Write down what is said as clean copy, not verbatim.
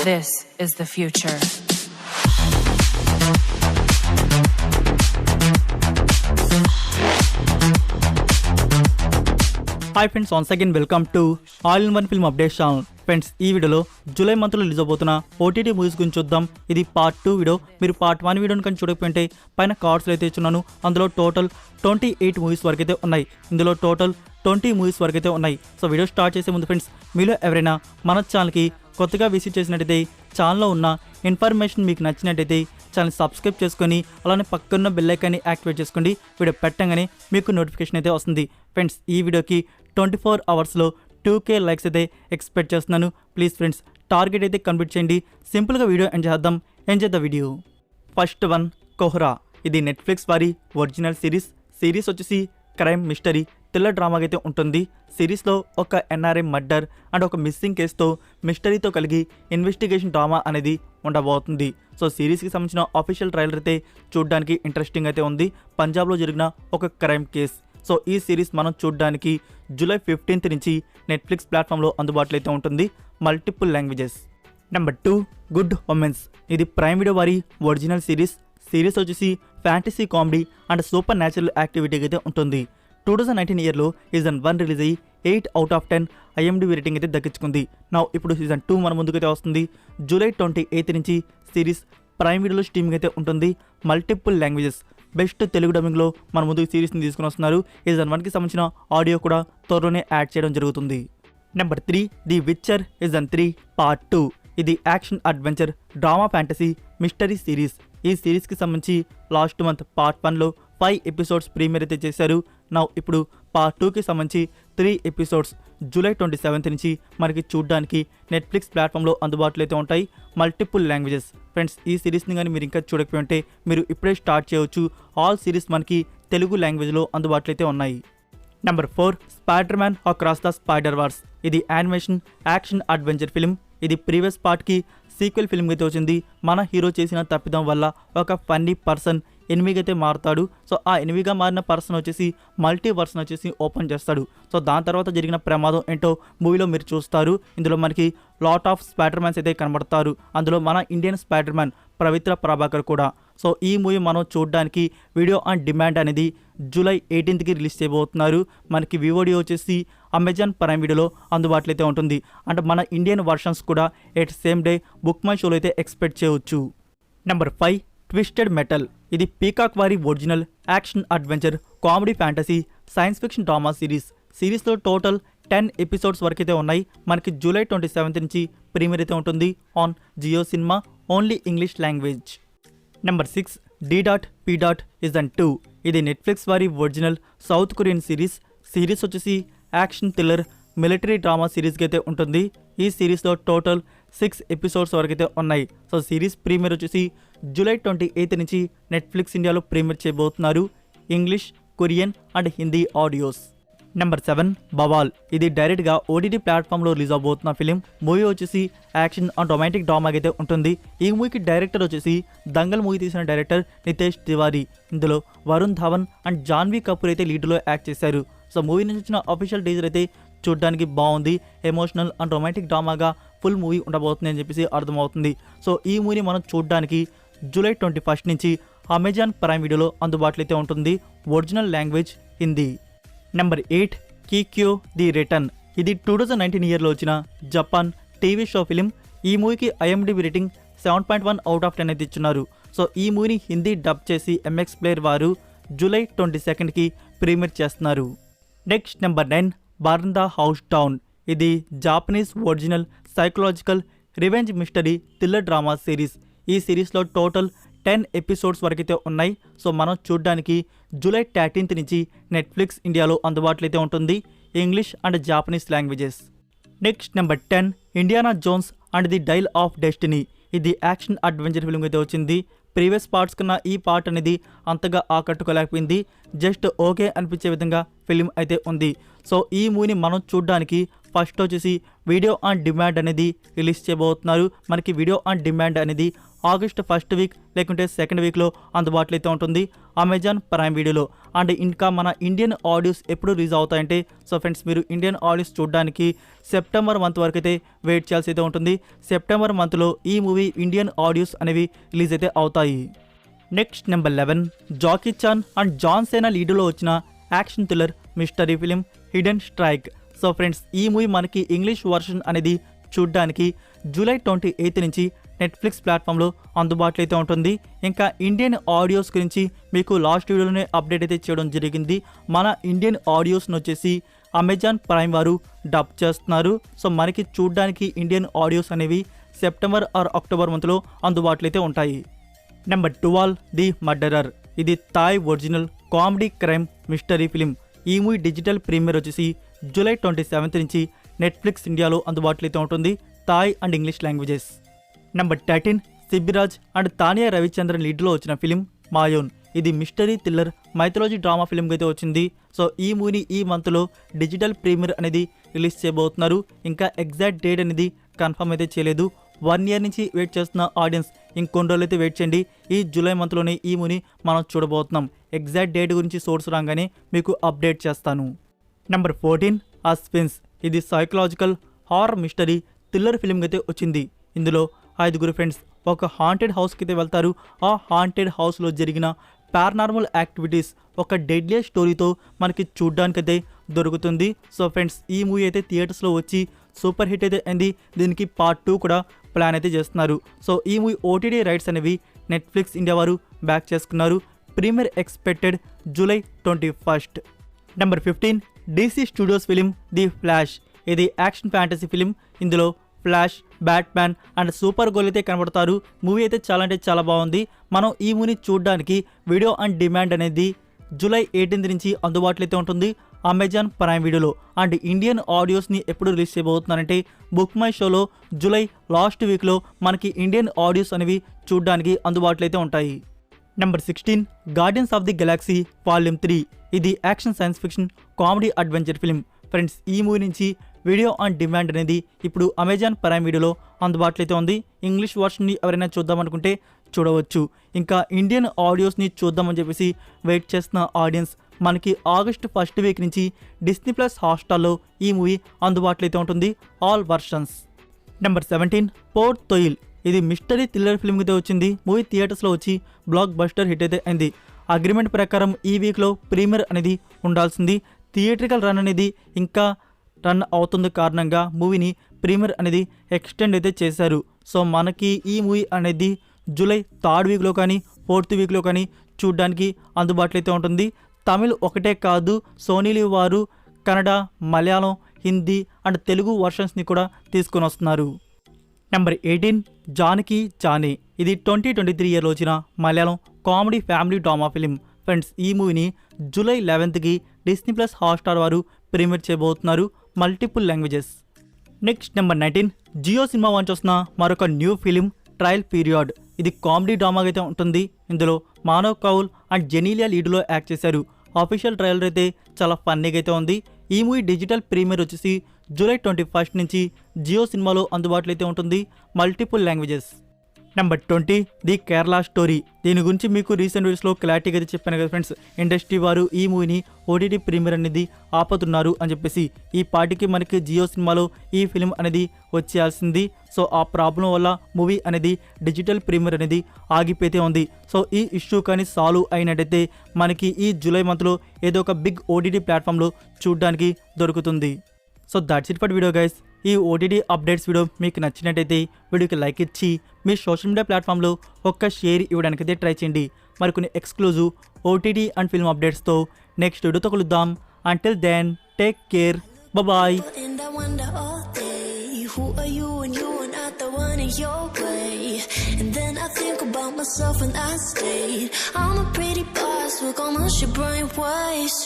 This is the future. Hi friends, once again welcome to all in one film update channel. Friends, ఈ వీడియోలో July మంత్లో release అవబోతున్న OTT movies గురించి చూద్దాం. ఇది part 2 video. మీరు part 1 వీడియోని కానీ చూడకపోతే పైన కార్డ్స్లో అయితే ఇచ్చున్నాను. అందులో టోటల్ 28 మూవీస్ వరకు అయితే ఉన్నాయి. ఇందులో టోటల్ 20 మూవీస్ వరకు అయితే ఉన్నాయి. సో వీడియో స్టార్ట్ చేసే ముందు ఫ్రెండ్స్, మీలో ఎవరైనా మన ఛానల్కి కొత్తగా విజిట్ చేసినట్టయితే ఛానల్లో ఉన్న ఇన్ఫర్మేషన్ మీకు నచ్చినట్టయితే ఛానల్ సబ్స్క్రైబ్ చేసుకొని అలానే పక్కన్న బెల్ ఐకాన్ని యాక్టివేట్ చేసుకోండి. వీడియో పెట్టగానే మీకు నోటిఫికేషన్ అయితే వస్తుంది. ఫ్రెండ్స్, ఈ వీడియోకి 24 అవర్స్లో 2K లైక్స్ అయితే ఎక్స్పెక్ట్ చేస్తున్నాను. ప్లీజ్ ఫ్రెండ్స్, టార్గెట్ అయితే కంప్లీట్ చేయండి. సింపుల్గా video enjoy the video. First one, Kohrra. ఇది నెట్ఫ్లిక్స్ వారి ఒరిజినల్ సిరీస్ వచ్చేసి క్రైమ్ మిస్టరీ థ్రిల్లర్ డ్రామాగా అయితే ఉంటుంది. సిరీస్లో ఒక ఎన్ఆర్ఐ మర్డర్ అండ్ ఒక మిస్సింగ్ కేసుతో మిస్టరీతో కలిగి ఇన్వెస్టిగేషన్ డ్రామా అనేది ఉండబోతుంది. సో సిరీస్కి సంబంధించిన ఆఫీషియల్ ట్రైలర్ అయితే చూడడానికి ఇంట్రెస్టింగ్ అయితే ఉంది. పంజాబ్లో జరిగిన ఒక క్రైమ్ కేస్. సో ఈ సిరీస్ మనం చూడడానికి జూలై 15th నుంచి నెట్ఫ్లిక్స్ ప్లాట్ఫామ్లో అందుబాటులో అయితే ఉంటుంది, multiple languages. Number 2, good omens. ఇది ప్రైమ్ వీడియో వారి ఒరిజినల్ సిరీస్ వచ్చేసి fantasy comedy and supernatural యాక్టివిటీగా అయితే ఉంటుంది. 2019 ఇయర్లో సీజన్ 1 రిలీజ్ అయ్యి 8 out of 10 IMDb రేటింగ్ అయితే దక్కించుకుంది. ఇప్పుడు సీజన్ 2 మన ముందుకైతే వస్తుంది. జూలై 28th నుంచి సిరీస్ ప్రైమ్ వీడియోలో స్ట్రీమింగ్ అయితే ఉంటుంది, మల్టిపుల్ లాంగ్వేజెస్. బెస్ట్ తెలుగు డబ్బింగ్లో మన ముందుకు సిరీస్ని తీసుకుని వస్తున్నారు. సీజన్ 1కి సంబంధించిన ఆడియో కూడా త్వరలోనే యాడ్ చేయడం జరుగుతుంది. Number 3, the witcher season 3 part 2. ఇది action adventure drama fantasy mystery series. ఈ సిరీస్కి సంబంధించి లాస్ట్ మంత్ పార్ట్ 1లో 5 ఎపిసోడ్స్ ప్రీమియర్ అయితే చేశారు. ఇప్పుడు పార్ట్ 2కి సంబంధించి 3 ఎపిసోడ్స్ జూలై 27th నుంచి మనకి చూడడానికి నెట్ఫ్లిక్స్ ప్లాట్ఫామ్లో అందుబాటులో అయితే ఉంటాయి, మల్టిపుల్ లాంగ్వేజెస్. ఫ్రెండ్స్, ఈ సిరీస్ని కానీ మీరు ఇంకా చూడకపోతే మీరు ఇప్పుడే స్టార్ట్ చేయవచ్చు. ఆల్ సిరీస్ మనకి తెలుగు లాంగ్వేజ్లో అందుబాటులో అయితే ఉన్నాయి. Number 4, Spider Man across the Spider Verse. ఇది యానిమేషన్ యాక్షన్ అడ్వెంచర్ ఫిల్మ్. ఇది ప్రీవియస్ పార్ట్కి సీక్వెల్ ఫిల్మ్ అయితే వచ్చింది. మన హీరో చేసిన తప్పిదం వల్ల ఒక ఫన్నీ పర్సన్ ఎనిమిగా అయితే మారుతాడు. సో ఆ ఎనిమిగా మారిన పర్సన్ వచ్చేసి మల్టీవర్స్ని వచ్చేసి ఓపెన్ చేస్తాడు. సో దాని తర్వాత జరిగిన ప్రమాదం ఏంటో మూవీలో మీరు చూస్తారు. ఇందులో మనకి లాట్ ఆఫ్ స్పైడర్ మ్యాన్స్ అయితే కనబడతారు. అందులో మన ఇండియన్ స్పైడర్ మ్యాన్ పవిత్ర ప్రభాకర్ కూడా. సో ఈ మూవీ మనం చూడడానికి వీడియో ఆన్ డిమాండ్ అనేది జూలై 18th రిలీజ్ చేయబోతున్నారు. మనకి వివోడి వచ్చేసి అమెజాన్ ప్రైమ్ వీడియోలో అందుబాటులో అయితే ఉంటుంది. అంటే మన ఇండియన్ వర్షన్స్ కూడా at same day book my షోలో అయితే ఎక్స్పెక్ట్ చేయవచ్చు. Number 5, twisted metal. ఇది పీకాక్ వారి original action adventure comedy fantasy science fiction drama సిరీస్లో టోటల్ 10 ఎపిసోడ్స్ వరకు అయితే ఉన్నాయి. మనకి జూలై 27th నుంచి ప్రీమియర్ అయితే ఉంటుంది on Jio cinema, only English language. Number 6, D.P. Season 2. ఇది నెట్ఫ్లిక్స్ వారి ఒరిజినల్ సౌత్ కొరియన్ సిరీస్ వచ్చేసి యాక్షన్ థ్రిల్లర్ మిలిటరీ డ్రామా సిరీస్కి అయితే ఉంటుంది. ఈ సిరీస్లో టోటల్ 6 ఎపిసోడ్స్ వరకు అయితే ఉన్నాయి. సో సిరీస్ ప్రీమియర్ వచ్చేసి జూలై 28th నుంచి నెట్ఫ్లిక్స్ ఇండియాలో ప్రీమియర్ చేయబోతున్నారు, English, Korean and Hindi audios. Number 7, Bawaal. ఇది డైరెక్ట్గా ఓటీటీ ప్లాట్ఫామ్లో రిలీజ్ అవబోతున్న ఫిలిం. మూవీ వచ్చేసి యాక్షన్ అండ్ రొమాంటిక్ డ్రామాకి అయితే ఉంటుంది. ఈ మూవీకి డైరెక్టర్ వచ్చేసి దంగల్ మూవీ తీసిన డైరెక్టర్ నితేష్ తివారీ. ఇందులో వరుణ్ ధవన్ అండ్ జాన్వీ కపూర్ అయితే లీడ్లో యాక్ట్ చేశారు. సో మూవీ నుంచి వచ్చిన అఫీషియల్ టీజర్ అయితే చూడడానికి బాగుంది. Emotional and romantic డ్రామాగా full movie ఉండబోతుంది అని చెప్పేసి అర్థమవుతుంది. సో ఈ మూవీని మనం చూడడానికి జూలై 21st నుంచి అమెజాన్ ప్రైమ్ వీడియోలో అందుబాటులో అయితే ఉంటుంది, ఒరిజినల్ లాంగ్వేజ్ హిందీ. నెంబర్ 8, కీక్యో ది రిటర్న్. ఇది 2019 ఇయర్లో వచ్చిన జపాన్ టీవీ షో ఫిలిం. ఈ మూవీకి IMDb రేటింగ్ 7.1 out of 10 అయితే ఇచ్చున్నారు. సో ఈ మూవీని హిందీ డబ్ చేసి MX ప్లేయర్ వారు జూలై 22nd ప్రీమియర్ చేస్తున్నారు. Next number 9, burn the house down. ఇది Japanese original psychological revenge mystery thriller drama series. ఈ సిరీస్లో టోటల్ 10 ఎపిసోడ్స్ వరకైతే ఉన్నాయి. సో మనం చూడడానికి జూలై 13th నుంచి నెట్ఫ్లిక్స్ ఇండియాలో అందుబాటులో అయితే ఉంటుంది, English and Japanese languages. Next number 10, Indiana Jones and the Dial of Destiny. ఇది యాక్షన్ అడ్వెంచర్ ఫిల్మ్ అయితే వచ్చింది. ప్రీవియస్ పార్ట్స్ కన్నా ఈ పార్ట్ అనేది అంతగా ఆకట్టుకోలేకపోయింది, జస్ట్ ఓకే అనిపించే విధంగా ఫిలిం అయితే ఉంది. సో ఈ మూవీని మనం చూడడానికి ఫస్ట్ వచ్చేసి వీడియో ఆన్ డిమాండ్ అనేది రిలీజ్ చేయబోతున్నారు. మనకి వీడియో ఆన్ డిమాండ్ అనేది ఆగస్ట్ ఫస్ట్ వీక్ లేకుంటే సెకండ్ వీక్లో అందుబాటులో అయితే ఉంటుంది అమెజాన్ ప్రైమ్ వీడియోలో. అండ్ ఇంకా మన ఇండియన్ ఆడియోస్ ఎప్పుడు రిలీజ్ అవుతాయంటే సో ఫ్రెండ్స్ మీరు ఇండియన్ ఆడియోస్ చూడడానికి సెప్టెంబర్ మంత్ వరకు అయితే వెయిట్ చేయాల్సి అయితే ఉంటుంది. సెప్టెంబర్ మంత్లో ఈ మూవీ ఇండియన్ ఆడియోస్ అనేవి రిలీజ్ అయితే అవుతాయి. Next number 11 Jackie Chan and John Cena లీడులో వచ్చిన action thriller mystery film hidden strike. So friends ఈ మూవీ మనకి ఇంగ్లీష్ వర్షన్ అనేది చూడ్డానికి జూలై 28 నుంచి నెట్ఫ్లిక్స్ ప్లాట్ఫామ్లో అందుబాటులో అయితే ఉంటుంది. ఇంకా ఇండియన్ ఆడియోస్ గురించి మీకు లాస్ట్ వీడియోలోనే అప్డేట్ అయితే చేయడం జరిగింది. మన ఇండియన్ ఆడియోస్ను వచ్చేసి అమెజాన్ ప్రైమ్ వారు డబ్ చేస్తున్నారు. సో మనకి చూడ్డానికి ఇండియన్ ఆడియోస్ అనేవి సెప్టెంబర్ ఆర్ అక్టోబర్ మంత్లో అందుబాటులో అయితే ఉంటాయి. Number 12 the murderer. ఇది Thai original comedy crime mystery film. ఈ మూవీ డిజిటల్ ప్రీమియర్ వచ్చేసి జూలై 27 నుంచి నెట్ఫ్లిక్స్ ఇండియాలో అందుబాటులో అయితే ఉంటుంది Thai and English languages. Number 13 Sibiraj and Tanya Ravichandran లీడ్లో వచ్చిన ఫిలిం మాయోన్. ఇది మిస్టరీ థ్రిల్లర్ మైథాలజీ డ్రామా ఫిల్మ్గా అయితే వచ్చింది. సో ఈ మూవీని ఈ మంత్లో డిజిటల్ ప్రీమియర్ అనేది రిలీజ్ చేయబోతున్నారు. ఇంకా ఎగ్జాక్ట్ డేట్ అనేది కన్ఫర్మ్ అయితే చేయలేదు. 1 year నుంచి వెయిట్ చేస్తున్న ఆడియన్స్ ఇంకొన్ని రోజులు అయితే వెయిట్ చేయండి. ఈ జూలై మంత్లోనే ఈ మూవీని మనం చూడబోతున్నాం. ఎగ్జాక్ట్ డేట్ గురించి సోర్స్ రాగానే మీకు అప్డేట్ చేస్తాను. Number 14 suspense. ఇది సైకలాజికల్ హారర్ మిస్టరీ థ్రిల్లర్ ఫిల్మ్గా అయితే వచ్చింది. ఇందులో 5 ఫ్రెండ్స్ ఒక హాంటెడ్ హౌస్కి అయితే వెళ్తారు. ఆ హాంటెడ్ హౌస్లో జరిగిన పారానార్మల్ యాక్టివిటీస్ ఒక డెడ్లీ స్టోరీతో మనకి చూడ్డానికైతే దొరుకుతుంది. సో ఫ్రెండ్స్ ఈ మూవీ అయితే థియేటర్స్లో వచ్చి సూపర్ హిట్ అయితే అయింది. దీనికి పార్ట్ 2 కూడా ప్లాన్ అయితే చేస్తున్నారు. సో ఈ మూవీ ఓటీటీ రైట్స్ అనేవి నెట్ఫ్లిక్స్ ఇండియా వారు బ్యాక్ చేసుకున్నారు. Premiere expected July 21. Number 15 DC Studios film the Flash. ఇది యాక్షన్ ఫ్యాంటసీ ఫిలిం. ఇందులో Flash, Batman and Supergirl అయితే కనబడతారు. మూవీ అయితే చాలా అంటే చాలా బాగుంది. మనం ఈ మూవీని చూడడానికి వీడియో ఆన్ డిమాండ్ అనేది జూలై 18 నుంచి అందుబాటులో అయితే ఉంటుంది అమెజాన్ ప్రైమ్ వీడియోలో. అండ్ ఇండియన్ ఆడియోస్ని ఎప్పుడు రిలీజ్ చేయబోతున్నారంటే బుక్ మై షోలో జూలై లాస్ట్ వీక్లో మనకి ఇండియన్ ఆడియోస్ అనేవి చూడడానికి అందుబాటులో అయితే ఉంటాయి. Number 16 guardians of the Galaxy volume 3. ఇది action science fiction comedy adventure film. Friends ఈ మూవీ నుంచి వీడియో ఆన్ డిమాండ్ అనేది ఇప్పుడు అమెజాన్ ప్రైమ్ వీడియోలో అందుబాటులో అయితే ఉంది. ఇంగ్లీష్ వర్షన్ని ఎవరైనా చూద్దామనుకుంటే చూడవచ్చు. ఇంకా ఇండియన్ ఆడియోస్ని చూద్దామని చెప్పేసి వెయిట్ చేస్తున్న ఆడియన్స్ మనకి ఆగస్ట్ ఫస్ట్ వీక్ నుంచి డిస్నీ ప్లస్ హాట్స్టార్లో ఈ మూవీ అందుబాటులో అయితే ఉంటుంది all versions. Number 17 Por Thozhil. ఇది మిస్టరీ థ్రిల్లర్ ఫిల్మ్ అయితే వచ్చింది. మూవీ థియేటర్స్లో వచ్చి బ్లాక్ బస్టర్ హిట్ అయితే అయింది. అగ్రిమెంట్ ప్రకారం ఈ వీక్లో ప్రీమియర్ అనేది ఉండాల్సింది. థియేట్రికల్ రన్ అనేది ఇంకా రన్ అవుతుంది కారణంగా మూవీని ప్రీమియర్ అనేది ఎక్స్టెండ్ అయితే చేశారు. సో మనకి ఈ మూవీ అనేది జూలై 3rd వీక్లో కానీ 4th వీక్లో కానీ చూడడానికి అందుబాటులో అయితే ఉంటుంది. తమిళ్ ఒకటే కాదు, సోనీ లీవ్ వారు కన్నడ, మలయాళం, హిందీ అండ్ తెలుగు వర్షన్స్ని కూడా తీసుకొని వస్తున్నారు. నెంబర్ 18 జానకి జానే. ఇది 2023 ఇయర్లో వచ్చిన Malayalam comedy family drama film. Friends ఈ మూవీని జూలై 11కి డిస్నీ ప్లస్ హాట్స్టార్ వారు ప్రీమియర్ చేయబోతున్నారు multiple languages. Next number 19 Jio cinema వాంచి వస్తున్న మరొక న్యూ ఫిలిం ట్రయల్ పీరియడ్. ఇది కామెడీ డ్రామాగా అయితే ఉంటుంది. ఇందులో మానవ్ కౌల్ అండ్ జెనీలియా లీడ్లో యాక్ట్ చేశారు. ఆఫీషియల్ ట్రయలర్ అయితే చాలా ఫన్నీగా అయితే ఉంది. ఈ మూవీ డిజిటల్ ప్రీమియర్ వచ్చేసి జూలై 21 నుంచి జియో సినిమాలో అందుబాటులో అయితే ఉంటుంది multiple languages. Number 20 the Kerala story. దీని గురించి మీకు రీసెంట్ వీడియోస్లో క్లారిటీగా అయితే చెప్పాను కదా ఫ్రెండ్స్. ఇండస్ట్రీ వారు ఈ మూవీని ఓటీటీ ప్రీమియర్ అనేది ఆపుతున్నారు అని చెప్పేసి. ఈ పార్టీకి మనకి జియో సినిమాలో ఈ ఫిలిం అనేది వచ్చేయాల్సింది. సో ఆ ప్రాబ్లం వల్ల మూవీ అనేది డిజిటల్ ప్రీమియర్ అనేది ఆగిపోతే ఉంది. సో ఈ ఇష్యూ కానీ సాల్వ్ అయినట్టయితే మనకి ఈ జూలై మంత్లో ఏదో ఒక బిగ్ ఓటీటీ ప్లాట్ఫామ్లో చూడడానికి దొరుకుతుంది. So that's it for video guys. ఈ ఓటీటీ అప్డేట్స్ వీడియో మీకు నచ్చినట్టయితే వీడియోకి లైక్ ఇచ్చి మీ సోషల్ మీడియా ప్లాట్ఫామ్లో ఒక్క షేర్ ఇవ్వడానికైతే ట్రై చేయండి. మరికొన్ని ఎక్స్క్లూజివ్ ఓటీటీ అండ్ ఫిల్మ్ అప్డేట్స్తో నెక్స్ట్ వీడియోతో కలుద్దాం. Until then take care, bye. Who are you and you are not the one in your way? And then I think about myself and I stayed. I'm a pretty boss with almost your brain waves.